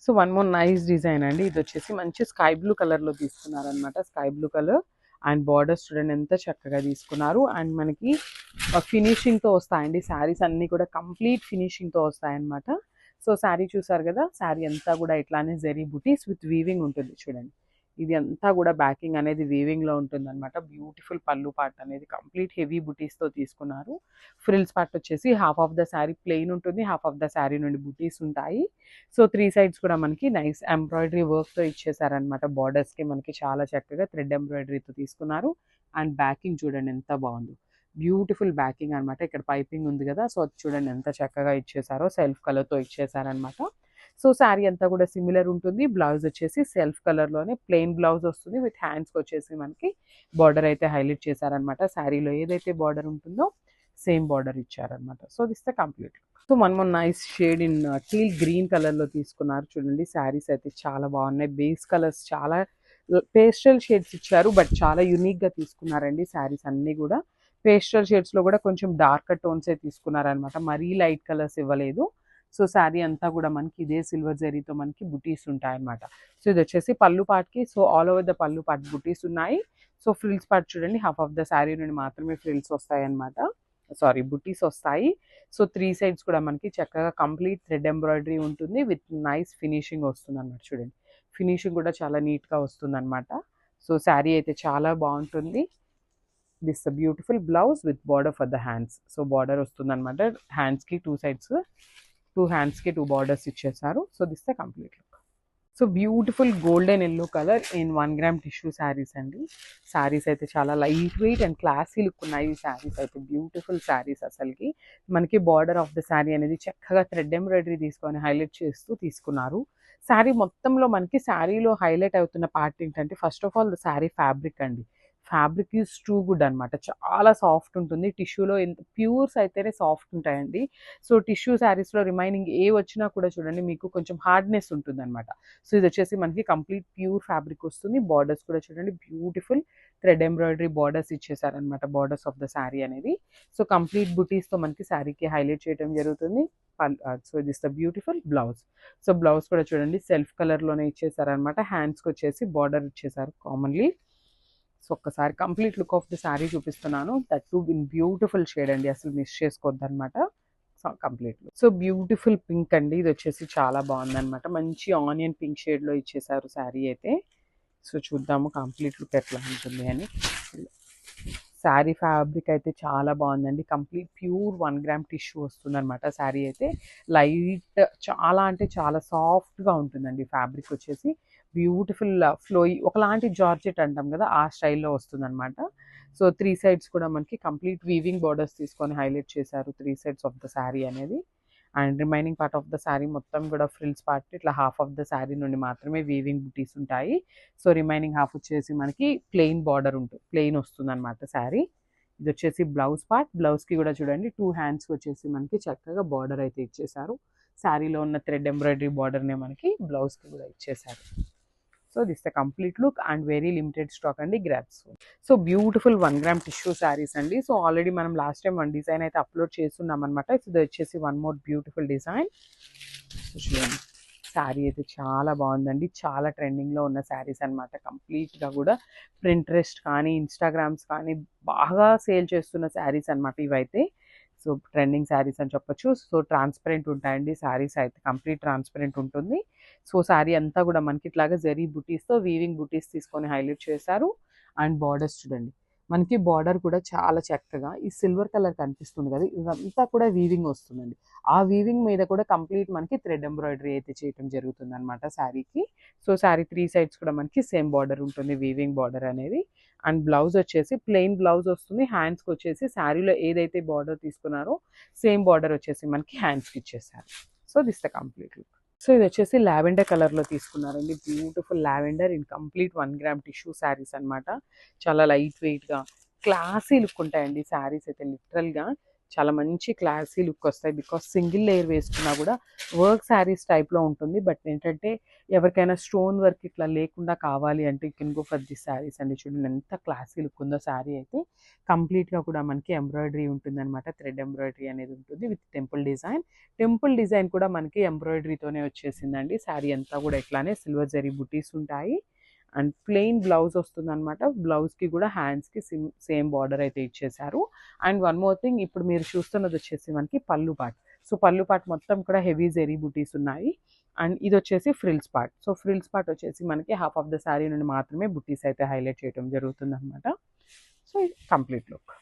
So one more nice design అండి. ఇది వచ్చేసి మంచి స్కై బ్లూ కలర్లో తీసుకున్నారనమాట. Sky blue colour and borders చూడండి ఎంత చక్కగా తీసుకున్నారు. అండ్ మనకి ఫినిషింగ్తో వస్తాయండి శారీస్ అన్నీ కూడా, కంప్లీట్ ఫినిషింగ్తో వస్తాయన్నమాట. సో శారీ చూసారు కదా, శారీ అంతా కూడా ఇట్లానే జరీ బుటీస్ విత్ వీవింగ్ ఉంటుంది చూడండి. ఇది అంతా కూడా బ్యాకింగ్ అనేది వీవింగ్లో ఉంటుందన్నమాట. బ్యూటిఫుల్ పళ్ళు పార్ట్ అనేది కంప్లీట్ హెవీ బుటీస్తో తీసుకున్నారు. ఫ్రిల్స్ పార్ట్ వచ్చేసి half of the sari plain ఉంటుంది, హాఫ్ ఆఫ్ ద శారీ నుండి బుటీస్ ఉంటాయి. సో 3 సైడ్స్ కూడా మనకి నైస్ ఎంబ్రాయిడరీ వర్క్తో ఇచ్చేసారనమాట. బార్డర్స్కి మనకి చాలా చక్కగా థ్రెడ్ ఎంబ్రాయిడరీతో తీసుకున్నారు. అండ్ బ్యాకింగ్ చూడండి ఎంత బాగుందో, బ్యూటిఫుల్ బ్యాకింగ్ అనమాట. ఇక్కడ పైపింగ్ ఉంది కదా, సో అది చూడండి ఎంత చక్కగా ఇచ్చేసారో, సెల్ఫ్ కలర్తో ఇచ్చేసారనమాట. సో శారీ అంతా కూడా సిమిలర్ ఉంటుంది. బ్లౌజ్ వచ్చేసి సెల్ఫ్ కలర్లోనే ప్లెయిన్ బ్లౌజ్ వస్తుంది. విత్ హ్యాండ్స్కి వచ్చేసి మనకి బార్డర్ అయితే హైలైట్ చేశారనమాట. శారీలో ఏదైతే బార్డర్ ఉంటుందో సేమ్ బార్డర్ ఇచ్చారనమాట. So this the complete. So మన nice shade in teal green కలర్లో తీసుకున్నారు చూడండి. శారీస్ అయితే చాలా బాగున్నాయి. బేస్ కలర్స్ చాలా పేస్టల్ షేడ్స్ ఇచ్చారు, బట్ చాలా యూనిక్గా తీసుకున్నారండి. శారీస్ అన్నీ కూడా పేస్టల్ షేడ్స్లో కూడా కొంచెం డార్కర్ టోన్సే తీసుకున్నారనమాట. మరీ లైట్ కలర్స్ ఇవ్వలేదు. సో శారీ అంతా కూడా మనకి ఇదే సిల్వర్ జరీతో మనకి బుటీస్ ఉంటాయన్నమాట. సో ఇది వచ్చేసి పళ్ళు పార్ట్కి, సో ఆల్ ఓవర్ ద పళ్ళు పార్ట్ బుటీస్ ఉన్నాయి. సో ఫ్రిల్స్ పార్ట్ చూడండి, హాఫ్ ఆఫ్ ద శారీ నుండి మాత్రమే ఫ్రిల్స్ వస్తాయి అనమాట, సారీ బుటీస్ వస్తాయి. సో 3 సైడ్స్ కూడా మనకి చక్కగా కంప్లీట్ థ్రెడ్ ఎంబ్రాయిడరీ ఉంటుంది విత్ నైస్ ఫినిషింగ్ వస్తుంది అనమాట. చూడండి ఫినిషింగ్ కూడా చాలా నీట్గా వస్తుంది అనమాట. సో శారీ అయితే చాలా బాగుంటుంది. This beautiful blouse with border for the hands. So border వస్తుంది అనమాట హ్యాండ్స్కి, 2 సైడ్స్ 2 హ్యాండ్స్కి 2 బార్డర్స్ ఇచ్చేసారు. So this the complete look. So beautiful golden yellow colour in 1 gram tissue saris అండి. శారీస్ అయితే చాలా light weight and classy look ఉన్నాయి. ఈ శారీస్ అయితే బ్యూటిఫుల్ శారీస్. అసలుకి మనకి బార్డర్ ఆఫ్ ద శారీ అనేది చక్కగా థ్రెడ్ ఎంబ్రాయిడరీ తీసుకొని హైలైట్ చేస్తూ తీసుకున్నారు. శారీ మొత్తంలో మనకి శారీలో హైలైట్ అవుతున్న పార్ట్ ఏంటంటే, first of all the sari fabric అండి. ఫ్యాబ్రిక్ ఈజ్ టూ గుడ్ అనమాట. చాలా సాఫ్ట్ ఉంటుంది. టిష్యూలో ఎంత ప్యూర్స్ అయితేనే సాఫ్ట్ ఉంటాయండి. సో టిష్యూ శారీస్లో రిమైనింగ్ ఏ వచ్చినా కూడా చూడండి మీకు కొంచెం హార్డ్నెస్ ఉంటుంది అనమాట. సో ఇది వచ్చేసి మనకి కంప్లీట్ ప్యూర్ ఫ్యాబ్రిక్ వస్తుంది. బార్డర్స్ కూడా చూడండి బ్యూటిఫుల్ థ్రెడ్ ఎంబ్రాయిడరీ బార్డర్స్ ఇచ్చేసారనమాట. బార్డర్స్ ఆఫ్ ద శారీ అనేది సో కంప్లీట్ బుటీస్తో మనకి శారీకి హైలైట్ చేయడం జరుగుతుంది. So this the beautiful blouse. So blouse కూడా చూడండి సెల్ఫ్ కలర్లోనే ఇచ్చేసారనమాట. హ్యాండ్స్కి వచ్చేసి బార్డర్ ఇచ్చేసారు కామన్లీ. సో ఒక్కసారి complete look of the sari చూపిస్తున్నాను. That too in beautiful shade అండి, అసలు మిస్ చేసుకోవద్దు అనమాట. So complete look. So beautiful pink అండి, ఇది వచ్చేసి చాలా బాగుందన్నమాట. మంచి ఆనియన్ పింక్ షేడ్లో ఇచ్చేసారు శారీ అయితే. సో చూద్దాము కంప్లీట్ లుక్ ఎట్లా ఉంటుంది అని. శారీ ఫ్యాబ్రిక్ అయితే చాలా బాగుందండి. కంప్లీట్ ప్యూర్ 1 గ్రామ్ టిష్యూ వస్తుంది అనమాట. శారీ అయితే లైట్, చాలా అంటే చాలా సాఫ్ట్గా ఉంటుందండి. ఫ్యాబ్రిక్ వచ్చేసి బ్యూటిఫుల్ ఫ్లోయి, ఒకలాంటి జార్జెట్ అంటాం కదా ఆ స్టైల్లో వస్తుంది అనమాట. సో 3 సైడ్స్ కూడా మనకి కంప్లీట్ వీవింగ్ బార్డర్స్ తీసుకొని హైలైట్ చేశారు 3 సైడ్స్ ఆఫ్ ద శారీ అనేది. And remaining part of the sari మొత్తం కూడా ఫ్రిల్స్ పార్ట్ ఇట్లా హాఫ్ ఆఫ్ ద శారీ నుండి మాత్రమే వీవింగ్ బుటీస్ ఉంటాయి. సో రిమైనింగ్ హాఫ్ వచ్చేసి మనకి ప్లెయిన్ బార్డర్ ఉంటుంది, ప్లెయిన్ వస్తుంది అనమాట శారీ. ఇది వచ్చేసి బ్లౌజ్ పార్ట్. బ్లౌజ్కి కూడా చూడండి 2 హ్యాండ్స్కి వచ్చేసి మనకి చక్కగా బార్డర్ అయితే ఇచ్చేసారు. శారీలో ఉన్న థ్రెడ్ ఎంబ్రాయిడరీ బార్డర్నే మనకి బ్లౌజ్కి కూడా ఇచ్చేసారు. So this the complete look and very limited stock అండి, grabs. So beautiful 1 gram tissue saris అండి. సో ఆల్రెడీ మనం లాస్ట్ టైం 1 డిజైన్ అయితే అప్లోడ్ చేస్తున్నాం అనమాట. సో ఇది వచ్చేసి 1 మోర్ బ్యూటిఫుల్ డిజైన్. సో చూడండి శారీ అయితే చాలా బాగుందండి. చాలా ట్రెండింగ్లో ఉన్న శారీస్ అనమాట. కంప్లీట్గా కూడా ప్రింట్రెస్ట్ కానీ ఇన్స్టాగ్రామ్స్ కానీ బాగా సేల్ చేస్తున్న శారీస్ అనమాట ఇవైతే. సో ట్రెండింగ్ శారీస్ అని చెప్పొచ్చు. సో ట్రాన్స్పరెంట్ ఉంటాయండి శారీస్ అయితే, కంప్లీట్ ట్రాన్స్పరెంట్ ఉంటుంది. సో శారీ అంతా కూడా మనకి ఇట్లాగా జరీ బుటీస్తో వీవింగ్ బుటీస్ తీసుకొని హైలైట్ చేశారు. అండ్ బార్డర్స్ చూడండి మనకి బార్డర్ కూడా చాలా చక్కగా ఈ సిల్వర్ కలర్ కనిపిస్తుంది కదా, ఇదంతా కూడా వీవింగ్ వస్తుందండి. ఆ వీవింగ్ మీద కూడా కంప్లీట్ మనకి థ్రెడ్ ఎంబ్రాయిడరీ అయితే చేయడం జరుగుతుంది అనమాట శారీకి. సో శారీ 3 సైడ్స్ కూడా మనకి సేమ్ బార్డర్ ఉంటుంది, వీవింగ్ బార్డర్ అనేది. అండ్ బ్లౌజ్ వచ్చేసి ప్లెయిన్ బ్లౌజ్ వస్తుంది. హ్యాండ్స్కి వచ్చేసి శారీలో ఏదైతే బార్డర్ తీసుకున్నారో సేమ్ బార్డర్ వచ్చేసి మనకి హ్యాండ్స్కి ఇచ్చేసారు. So this the complete look. So ఇది వచ్చేసి లావెండర్ కలర్లో తీసుకున్నారండి. Beautiful lavender in complete 1 gram tissue saris అనమాట. చాలా లైట్ వెయిట్గా క్లాసీ లుక్ ఉంటాయండి శారీస్ అయితే. లిటరల్గా చాలా మంచి క్లాసీ లుక్ వస్తాయి. బికాస్ సింగిల్ లేయర్ వేసుకున్నా కూడా వర్క్ శారీస్ టైప్లో ఉంటుంది. బట్ ఏంటంటే ఎవరికైనా స్టోన్ వర్క్ ఇట్లా లేకుండా కావాలి అంటే you can go for this saris అండి. చూడండి ఎంత క్లాసీ లుక్ ఉందో శారీ అయితే. కంప్లీట్గా కూడా మనకి ఎంబ్రాయిడరీ ఉంటుందన్నమాట. థ్రెడ్ ఎంబ్రాయిడరీ అనేది ఉంటుంది with temple design. Temple design కూడా మనకి ఎంబ్రాయిడరీతోనే వచ్చేసిందండి. శారీ అంతా కూడా ఇట్లానే సిల్వర్ జరీ బుటీస్ ఉంటాయి. అండ్ ప్లెయిన్ బ్లౌజ్ వస్తుందన్నమాట. బ్లౌజ్కి కూడా హ్యాండ్స్కి సేమ్ బార్డర్ అయితే ఇచ్చేసారు. అండ్ వన్ మోర్ థింగ్, ఇప్పుడు మీరు చూస్తున్నది వచ్చేసి మనకి పళ్ళు పార్ట్. సో పళ్ళు పార్ట్ మొత్తం కూడా హెవీ జెరీ బుటీస్ ఉన్నాయి. అండ్ ఇది వచ్చేసి frills part. So frills part వచ్చేసి మనకి హాఫ్ ఆఫ్ ద శారీ నుండి మాత్రమే బుటీస్ అయితే హైలైట్ చేయడం జరుగుతుంది అనమాట. So complete look.